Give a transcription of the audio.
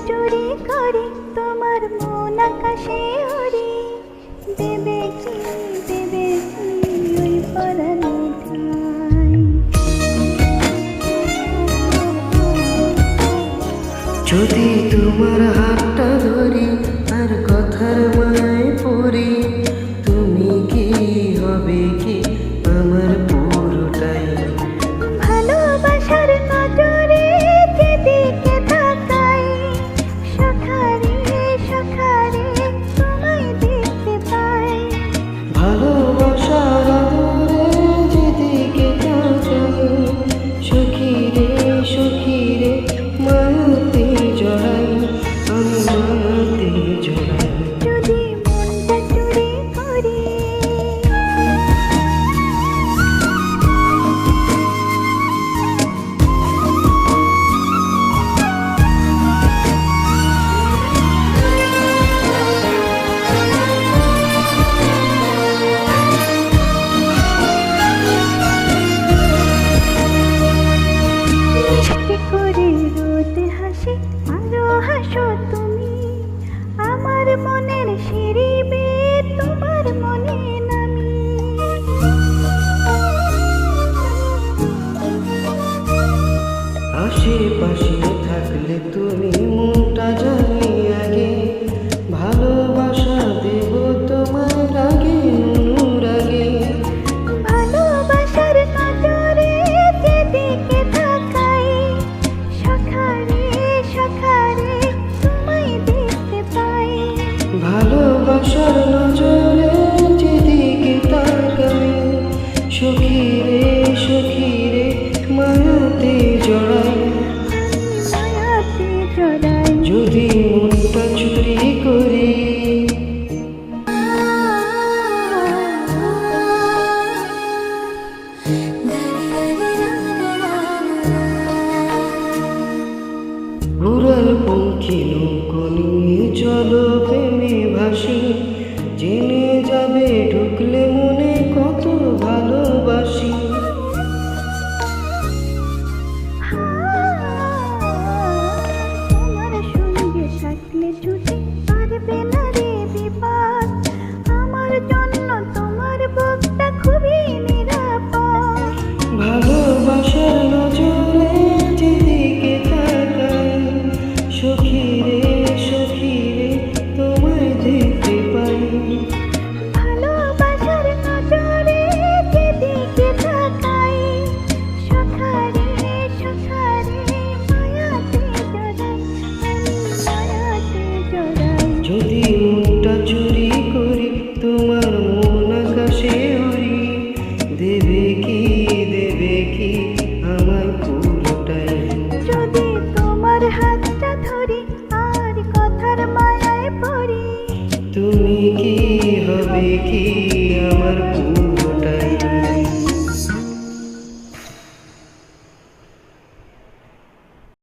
চুরি করে তোমার মন আকাশে ওড়ে, দেবে কি ওই পরানো ঠাই। যদি তোমার হাতটা ধরি আর কথার মায় পড়ি, তুমি কি হবে কি আমার পুরোটাই। ভালোবাসার নজরে যেদিকে তাকাই, সখারে সখারে তোমায় দেখতে পাই। ভালোবাসার আদরে যেদিকে তাকাই, সখীরে সখীরে মায়াতে জড়াই, আমি মায়াতে জড়াই। যদি মনটা চুরি করি, করে রোদ হাসি আরো হাসো তুমি, আমার মনের সিঁড়ি বেয়ে তোমার মনে নামি। আশেপাশে থাকলে তুমি মনটা জানি আগে, ভালোবাসা দেব তোমার রাগে অনুরাগে। ভালোবাসার নজরে যেদিকে তাকাই, সখারে সখারে তোমায় দেখতে পাই। ভালোবাসার নজরে যেদিকে তাকাই, সখীরে সখীরে মায়াতে জড়াই, মায়াতে জড়াই। যদি মনটা চুরি করি। উড়াল পঙ্খী নৌকো নিয়ে চলো প্রেমে ভাসি, জেনে যাবে ঢুকলে মনে কত ভালোবাসি। তোমার সঙ্গে থাকলে ছুটে পারবে না রে বিপদ, আমার জন্য তোমার বুকটা খুবই নিরাপদ। ভালোবাসার নজরে যেদিকে তাকাই, সখীরে সখীরে তোমায় দেখতে পাই। ভালোবাসার নজরে যেদিকে তাকাই, সখারে সখারে মায়াতে জড়াই, মায়াতে জড়াই। যদি মনটা চুরি করি তোমার মন আকাশে উড়ি, দেবে কি আমায় পুরোটাই। যদি তোমার হাতটা ধরি আর কথার মায়ায় পড়ি, তুমি কি হবে কি আমার